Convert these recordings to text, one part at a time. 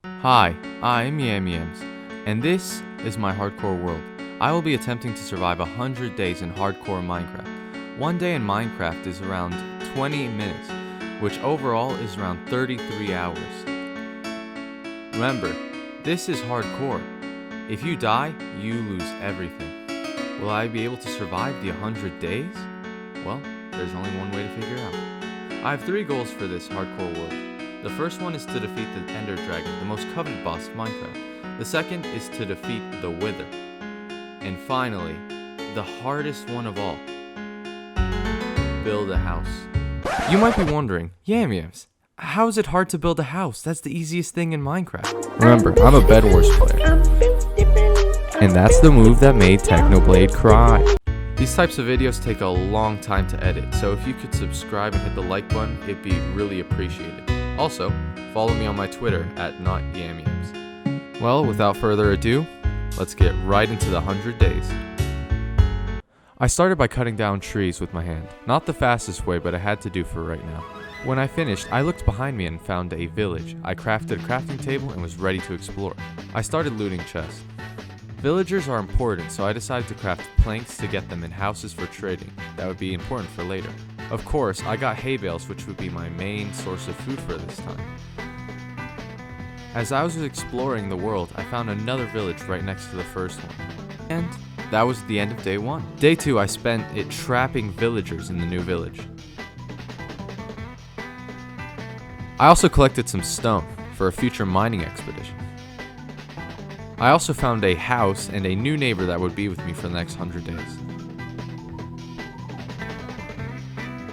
Hi, I'm Yams, and this is my hardcore world. I will be attempting to survive 100 days in hardcore Minecraft. One day in Minecraft is around 20 minutes, which overall is around 33 hours. Remember, this is hardcore. If you die, you lose everything. Will I be able to survive the 100 days? Well, there's only one way to figure out. I have 3 goals for this hardcore world. The first one is to defeat the Ender Dragon, the most coveted boss of Minecraft. The second is to defeat the Wither. And finally, the hardest one of all, build a house. You might be wondering, Yams, how is it hard to build a house? That's the easiest thing in Minecraft. Remember, I'm a Bed Wars player. And that's the move that made Technoblade cry. These types of videos take a long time to edit, so if you could subscribe and hit the like button, it'd be really appreciated. Also, follow me on my Twitter at @NotYamYams. Well, without further ado, let's get right into the 100 days. I started by cutting down trees with my hand. Not the fastest way, but I had to do for right now. When I finished, I looked behind me and found a village. I crafted a crafting table and was ready to explore. I started looting chests. Villagers are important, so I decided to craft planks to get them in houses for trading. That would be important for later. Of course, I got hay bales, which would be my main source of food for this time. As I was exploring the world, I found another village right next to the first one. And that was the end of day 1. Day 2, I spent it trapping villagers in the new village. I also collected some stone for a future mining expedition. I also found a house and a new neighbor that would be with me for the next 100 days.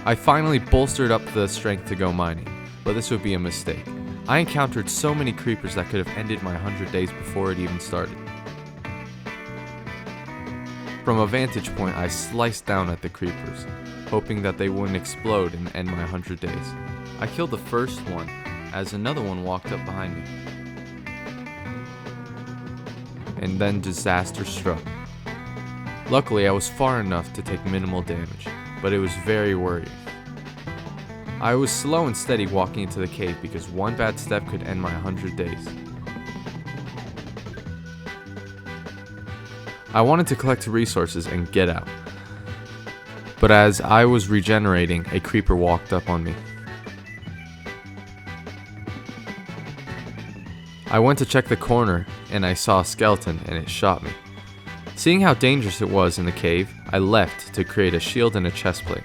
I finally bolstered up the strength to go mining, but this would be a mistake. I encountered so many creepers that could have ended my 100 days before it even started. From a vantage point, I sliced down at the creepers, hoping that they wouldn't explode and end my 100 days. I killed the first one, as another one walked up behind me. And then disaster struck. Luckily, I was far enough to take minimal damage, but it was very worrying. I was slow and steady walking into the cave because one bad step could end my 100 days. I wanted to collect resources and get out, but as I was regenerating, a creeper walked up on me. I went to check the corner and I saw a skeleton and it shot me. Seeing how dangerous it was in the cave, I left to create a shield and a chestplate.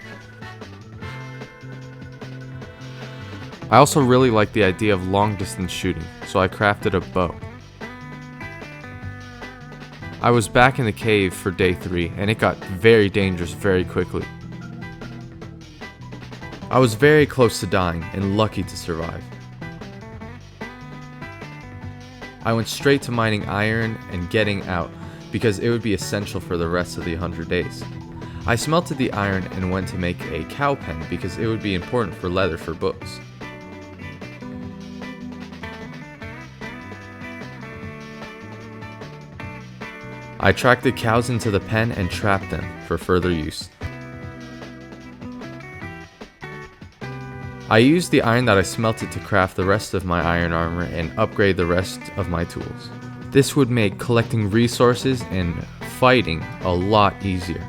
I also really liked the idea of long distance shooting, so I crafted a bow. I was back in the cave for day 3 and it got very dangerous very quickly. I was very close to dying and lucky to survive. I went straight to mining iron and getting out because it would be essential for the rest of the 100 days. I smelted the iron and went to make a cow pen because it would be important for leather for books. I tracked the cows into the pen and trapped them for further use. I used the iron that I smelted to craft the rest of my iron armor and upgrade the rest of my tools. This would make collecting resources and fighting a lot easier.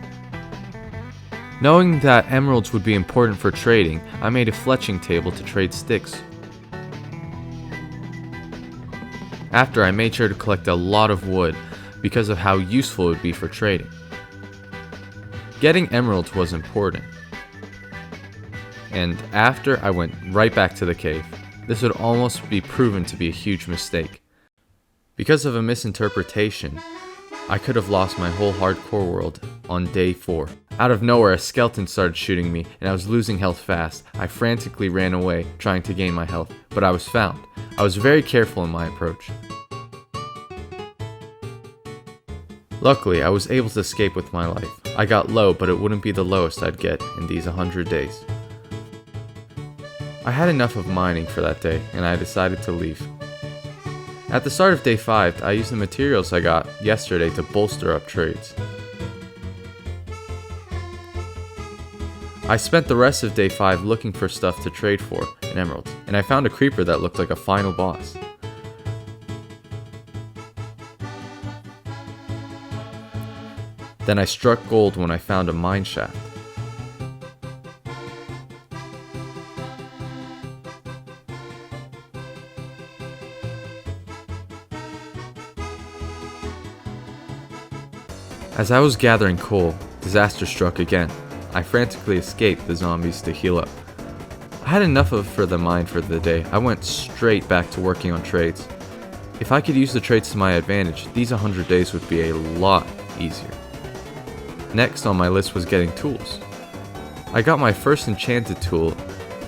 Knowing that emeralds would be important for trading, I made a fletching table to trade sticks. After, I made sure to collect a lot of wood because of how useful it would be for trading. Getting emeralds was important. And after, I went right back to the cave. This would almost be proven to be a huge mistake. Because of a misinterpretation, I could have lost my whole hardcore world on day 4. Out of nowhere, a skeleton started shooting me, and I was losing health fast. I frantically ran away, trying to gain my health, but I was found. I was very careful in my approach. Luckily, I was able to escape with my life. I got low, but it wouldn't be the lowest I'd get in these 100 days. I had enough of mining for that day, and I decided to leave. At the start of day 5, I used the materials I got yesterday to bolster up trades. I spent the rest of day 5 looking for stuff to trade for in emeralds, and I found a creeper that looked like a final boss. Then I struck gold when I found a mine shaft. As I was gathering coal, disaster struck again. I frantically escaped the zombies to heal up. I had enough for the mine for the day. I went straight back to working on trades. If I could use the trades to my advantage, these 100 days would be a lot easier. Next on my list was getting tools. I got my first enchanted tool,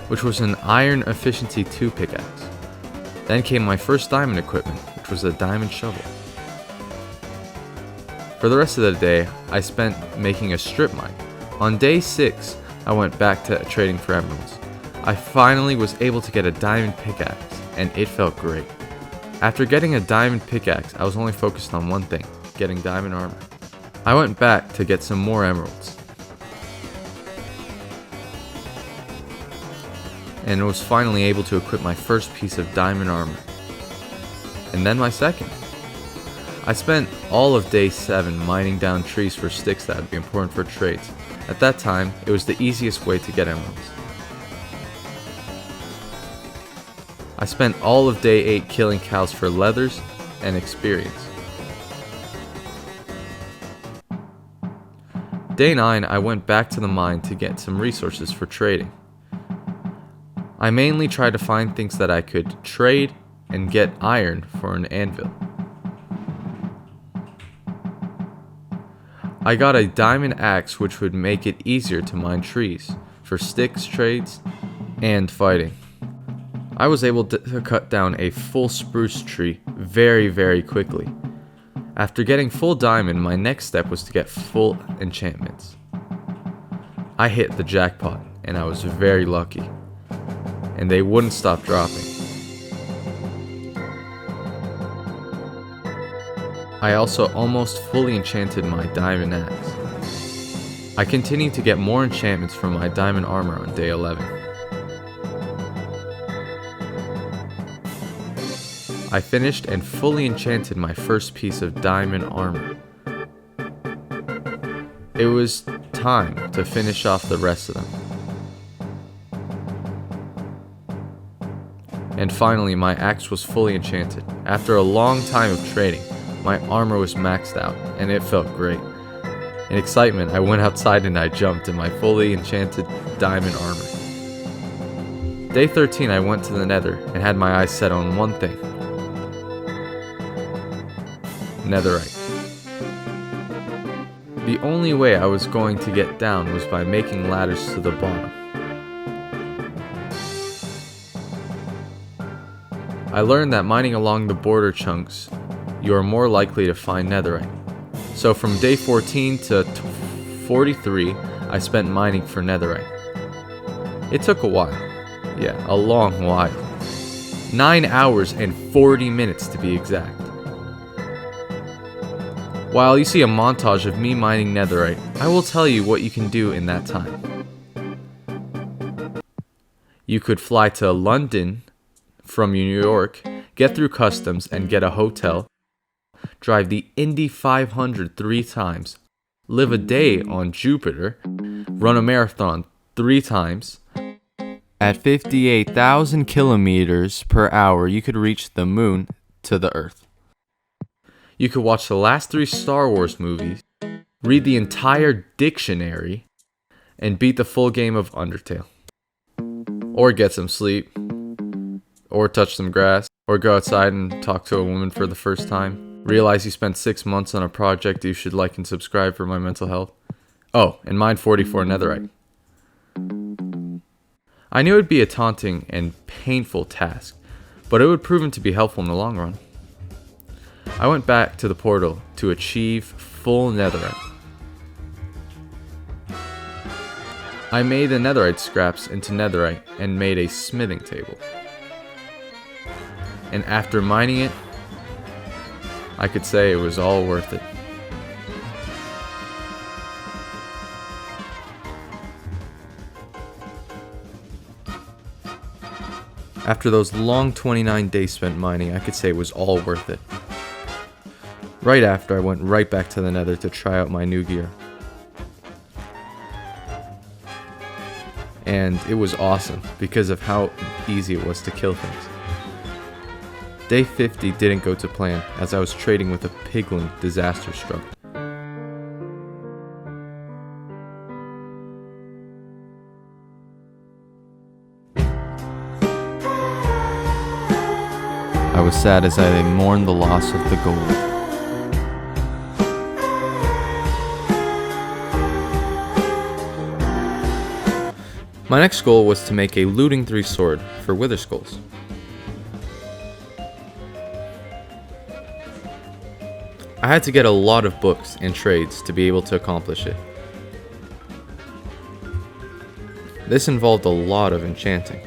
which was an Iron Efficiency 2 pickaxe. Then came my first diamond equipment, which was a diamond shovel. For the rest of the day, I spent making a strip mine. On day 6, I went back to trading for emeralds. I finally was able to get a diamond pickaxe, and it felt great. After getting a diamond pickaxe, I was only focused on one thing, getting diamond armor. I went back to get some more emeralds, and was finally able to equip my first piece of diamond armor, and then my second. I spent all of day 7 mining down trees for sticks that would be important for trades. At that time, it was the easiest way to get emeralds. I spent all of day 8 killing cows for leathers and experience. Day 9, I went back to the mine to get some resources for trading. I mainly tried to find things that I could trade and get iron for an anvil. I got a diamond axe, which would make it easier to mine trees for sticks trades and fighting. I was able to cut down a full spruce tree very quickly. After getting full diamond, my next step was to get full enchantments. I hit the jackpot, and I was very lucky, and they wouldn't stop dropping. I also almost fully enchanted my diamond axe. I continued to get more enchantments from my diamond armor on day 11. I finished and fully enchanted my first piece of diamond armor. It was time to finish off the rest of them. And finally, my axe was fully enchanted. After a long time of trading, my armor was maxed out, and it felt great. In excitement, I went outside and I jumped in my fully enchanted diamond armor. Day 13, I went to the Nether and had my eyes set on one thing: netherite. The only way I was going to get down was by making ladders to the bottom. I learned that mining along the border chunks, you are more likely to find netherite. So from day 14 to 43, I spent mining for netherite. It took a while. Yeah, a long while. 9 hours and 40 minutes to be exact. While you see a montage of me mining netherite, I will tell you what you can do in that time. You could fly to London from New York, get through customs and get a hotel, drive the Indy 500 3 times, live a day on Jupiter, run a marathon 3 times. At 58,000 kilometers per hour, you could reach the moon to the Earth. You could watch the last 3 Star Wars movies, read the entire dictionary, and beat the full game of Undertale. Or get some sleep, or touch some grass, or go outside and talk to a woman for the first time. Realize you spent 6 months on a project you should like and subscribe for my mental health. Oh, and mine 44 netherite. I knew it would be a taunting and painful task, but it would prove to be helpful in the long run. I went back to the portal to achieve full netherite. I made the netherite scraps into netherite and made a smithing table. And after mining it, I could say it was all worth it. After those long 29 days spent mining, I could say it was all worth it. Right after, I went right back to the Nether to try out my new gear. And it was awesome because of how easy it was to kill things. Day 50 didn't go to plan as I was trading with a piglin disaster struck. I was sad as I mourned the loss of the gold. My next goal was to make a looting 3 sword for Wither Skulls. I had to get a lot of books and trades to be able to accomplish it. This involved a lot of enchanting,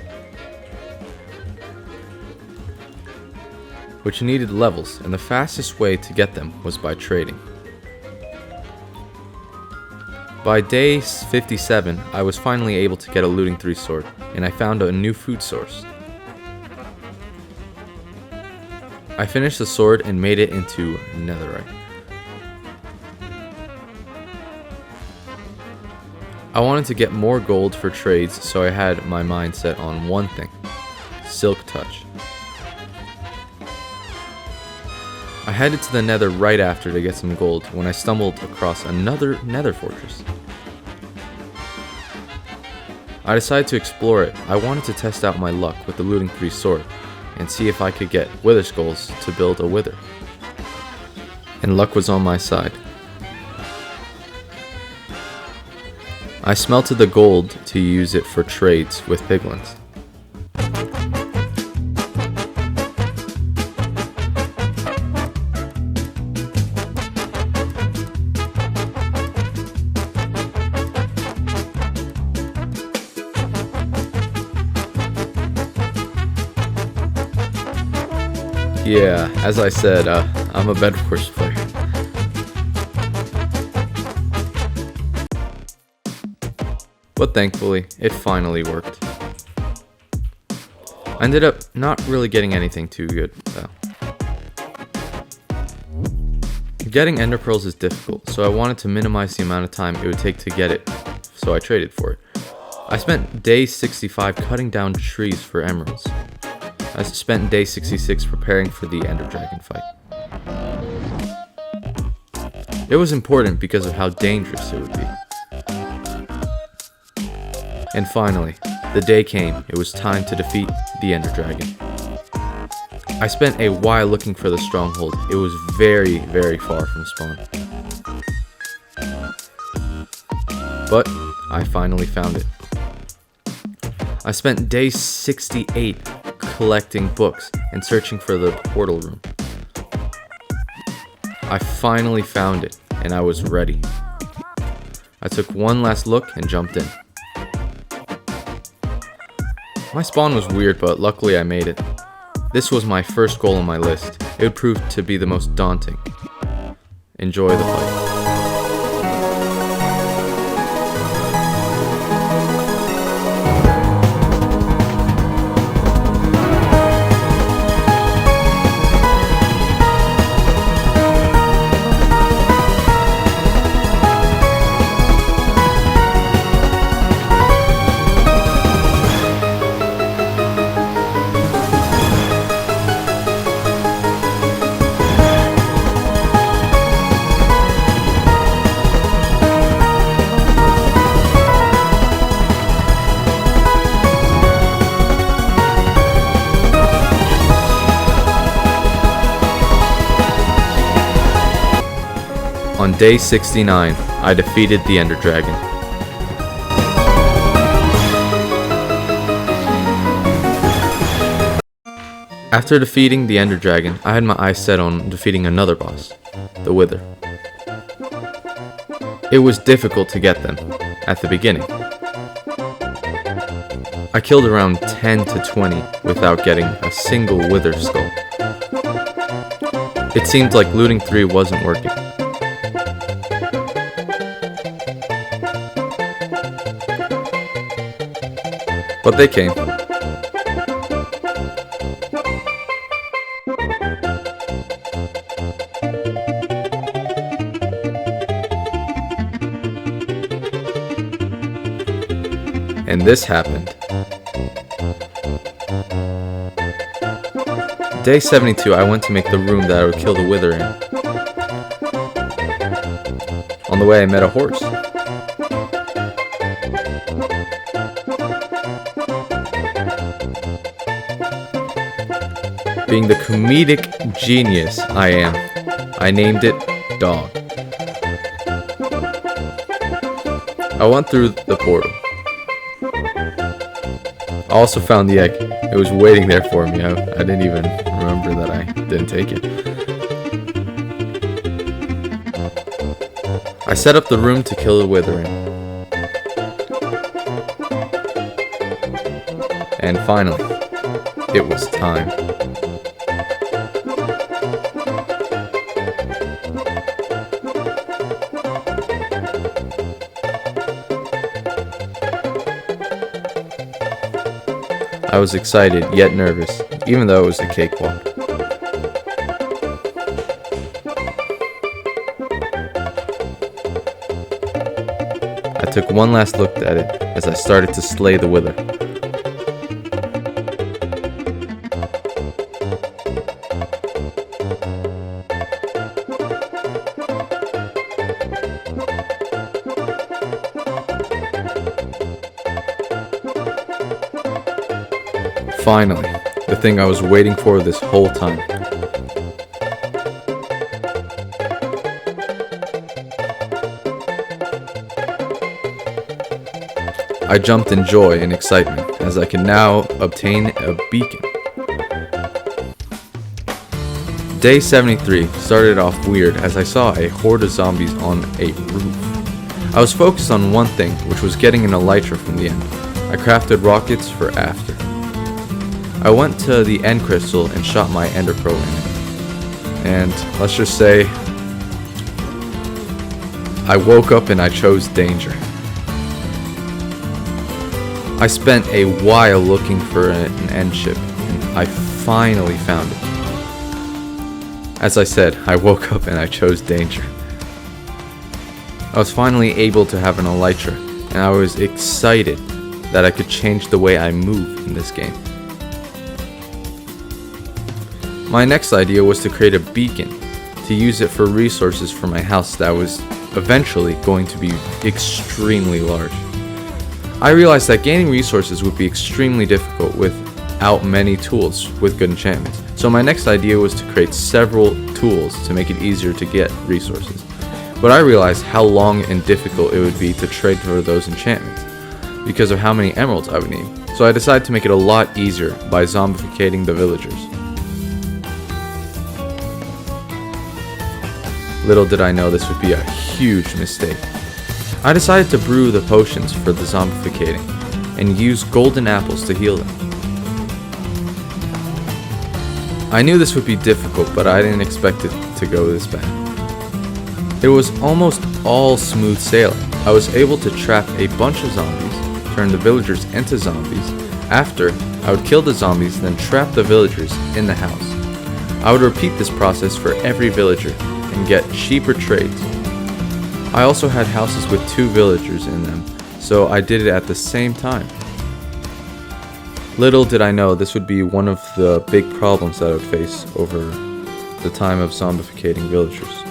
which needed levels, and the fastest way to get them was by trading. By day 57, I was finally able to get a looting 3 sword, and I found a new food source. I finished the sword and made it into netherite. I wanted to get more gold for trades, so I had my mind set on one thing: Silk Touch. I headed to the Nether right after to get some gold when I stumbled across another Nether fortress. I decided to explore it. I wanted to test out my luck with the looting 3 sword and see if I could get Wither Skulls to build a wither. And luck was on my side. I smelted the gold to use it for trades with piglins. Yeah, as I said, I'm a Bed Wars player. But thankfully, it finally worked. I ended up not really getting anything too good, though. Getting ender pearls is difficult, so I wanted to minimize the amount of time it would take to get it, so I traded for it. I spent day 65 cutting down trees for emeralds. I spent day 66 preparing for the Ender Dragon fight. It was important because of how dangerous it would be. And finally, the day came. It was time to defeat the Ender Dragon. I spent a while looking for the stronghold. It was very, very far from spawn. But I finally found it. I spent day 68 collecting books and searching for the portal room. I finally found it, and I was ready. I took one last look and jumped in. My spawn was weird, but luckily I made it. This was my first goal on my list. It would prove to be the most daunting. Enjoy the fight. On day 69, I defeated the Ender Dragon. After defeating the Ender Dragon, I had my eyes set on defeating another boss, the Wither. It was difficult to get them at the beginning. I killed around 10 to 20 without getting a single Wither skull. It seemed like looting 3 wasn't working. But they came. And this happened. Day 72, I went to make the room that I would kill the Wither in. On the way, I met a horse. Being the comedic genius I am, I named it Dog. I went through the portal. I also found the egg. It was waiting there for me. I didn't even remember that I didn't take it. I set up the room to kill the Wither in. And finally, it was time. I was excited, yet nervous, even though it was a cakewalk. I took one last look at it as I started to slay the Wither. Finally, the thing I was waiting for this whole time. I jumped in joy and excitement as I could now obtain a beacon. Day 73 started off weird as I saw a horde of zombies on a roof. I was focused on one thing, which was getting an elytra from the end. I crafted rockets for after. I went to the end crystal and shot my ender pearl in it. And let's just say, I woke up and I chose danger. I spent a while looking for an end ship, and I finally found it. As I said, I woke up and I chose danger. I was finally able to have an elytra, and I was excited that I could change the way I move in this game. My next idea was to create a beacon, to use it for resources for my house that was eventually going to be extremely large. I realized that gaining resources would be extremely difficult without many tools with good enchantments. So my next idea was to create several tools to make it easier to get resources. But I realized how long and difficult it would be to trade for those enchantments because of how many emeralds I would need. So I decided to make it a lot easier by zombificating the villagers. Little did I know this would be a huge mistake. I decided to brew the potions for the zombificating and use golden apples to heal them. I knew this would be difficult, but I didn't expect it to go this bad. It was almost all smooth sailing. I was able to trap a bunch of zombies, turn the villagers into zombies. After, I would kill the zombies, then trap the villagers in the house. I would repeat this process for every villager and get cheaper trades. I also had houses with 2 villagers in them, so I did it at the same time. Little did I know this would be one of the big problems that I would face over the time of zombificating villagers.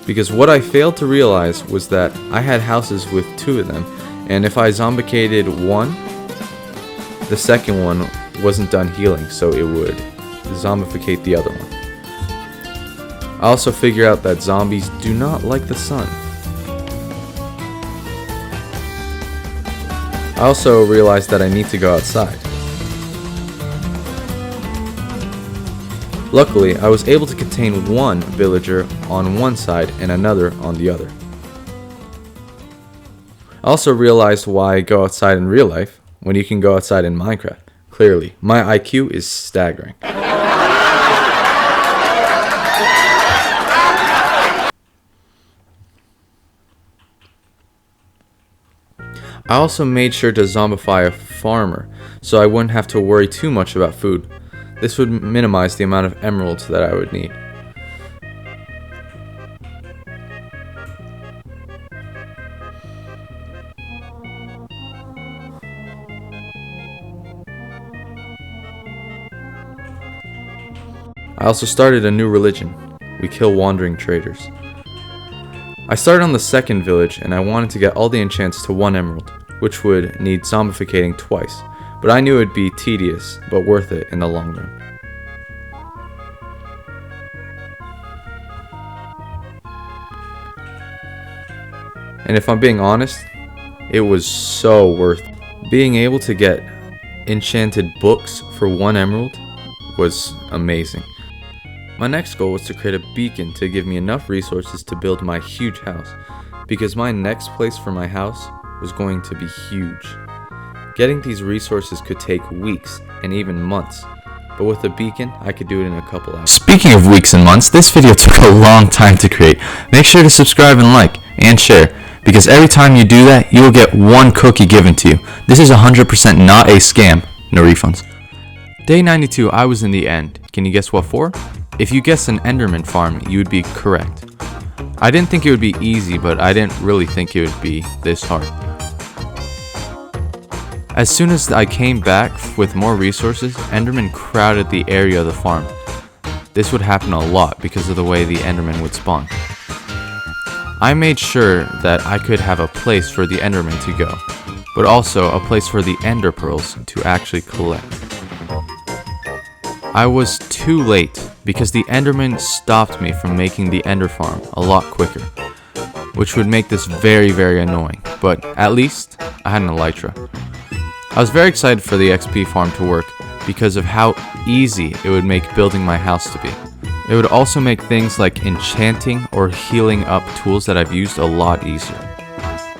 Because what I failed to realize was that I had houses with 2 of them, and if I zombificated one, the second one wasn't done healing, so it would zombificate the other one. I also figured out that zombies do not like the sun. I also realized that I need to go outside. Luckily, I was able to contain one villager on one side and another on the other. I also realized why I go outside in real life when you can go outside in Minecraft. Clearly, my IQ is staggering. I also made sure to zombify a farmer, so I wouldn't have to worry too much about food. This would minimize the amount of emeralds that I would need. I also started a new religion. We kill wandering traders. I started on the second village and I wanted to get all the enchants to 1 emerald, which would need zombificating twice, but I knew it would be tedious, but worth it in the long run. And if I'm being honest, it was so worth it. Being able to get enchanted books for 1 emerald was amazing. My next goal was to create a beacon to give me enough resources to build my huge house, because my next place for my house was going to be huge. Getting these resources could take weeks and even months, but with a beacon I could do it in a couple hours. Speaking of weeks and months, this video took a long time to create. Make sure to subscribe and like and share, because every time you do that, you will get 1 cookie given to you. This is 100% not a scam. No refunds. Day 92, I was in the end. Can you guess what for? If you guessed an Enderman farm, you would be correct. I didn't think it would be easy, but I didn't really think it would be this hard. As soon as I came back with more resources, Endermen crowded the area of the farm. This would happen a lot because of the way the Endermen would spawn. I made sure that I could have a place for the Endermen to go, but also a place for the Ender Pearls to actually collect. I was too late because the Enderman stopped me from making the Ender farm a lot quicker, which would make this very, very annoying, but at least I had an Elytra. I was very excited for the XP farm to work because of how easy it would make building my house to be. It would also make things like enchanting or healing up tools that I've used a lot easier.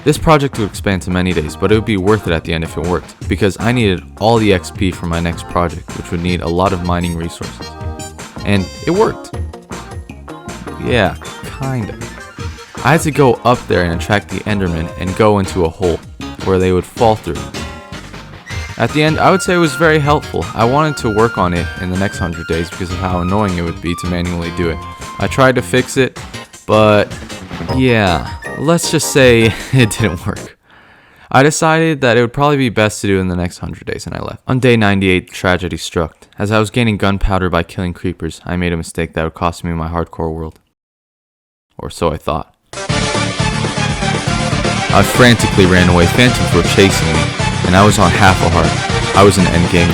This project would expand to many days, but it would be worth it at the end if it worked, because I needed all the XP for my next project, which would need a lot of mining resources. And it worked. Yeah, kinda. I had to go up there and attract the Endermen and go into a hole where they would fall through. At the end, I would say it was very helpful. I wanted to work on it in the next 100 days because of how annoying it would be to manually do it. I tried to fix it, but yeah, let's just say it didn't work. I decided that it would probably be best to do it in the next 100 days, and I left. On day 98, tragedy struck. As I was gaining gunpowder by killing creepers, I made a mistake that would cost me my hardcore world. Or so I thought. I frantically ran away. Phantoms were chasing me, and I was on half a heart. I was an endgame.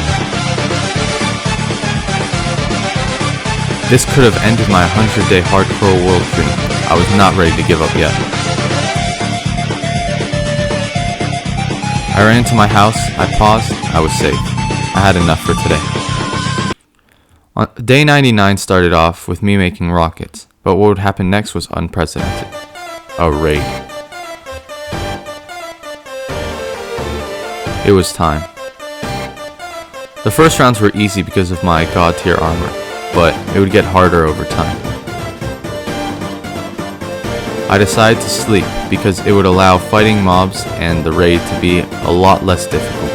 This could have ended my 100-day hardcore world dream. I was not ready to give up yet. I ran into my house, I paused, I was safe. I had enough for today. Day 99 started off with me making rockets, but what would happen next was unprecedented. A raid. It was time. The first rounds were easy because of my god tier armor, but it would get harder over time. I decided to sleep because it would allow fighting mobs and the raid to be a lot less difficult.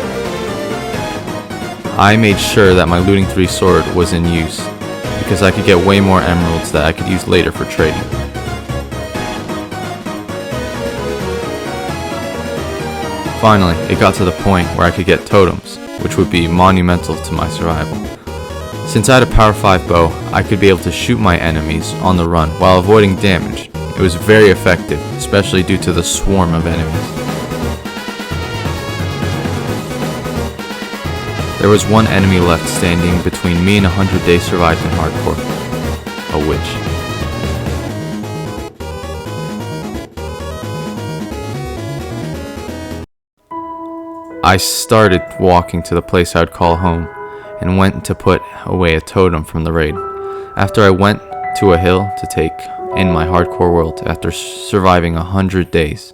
I made sure that my looting 3 sword was in use because I could get way more emeralds that I could use later for trading. Finally, it got to the point where I could get totems, which would be monumental to my survival. Since I had a power 5 bow, I could be able to shoot my enemies on the run while avoiding damage. It was very effective, especially due to the swarm of enemies. There was one enemy left standing between me and 100 days survived in hardcore. A witch. I started walking to the place I would call home, and went to put away a totem from the raid. After I went to a hill to take in my hardcore world after surviving 100 days.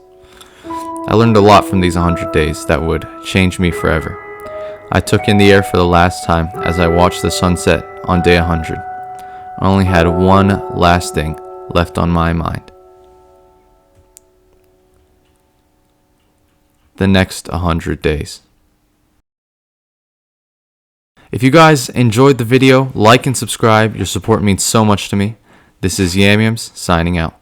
I learned a lot from these 100 days that would change me forever. I took in the air for the last time as I watched the sunset on day 100. I only had one last thing left on my mind. The next 100 days. If you guys enjoyed the video, like and subscribe. Your support means so much to me. This is Yam Yams signing out.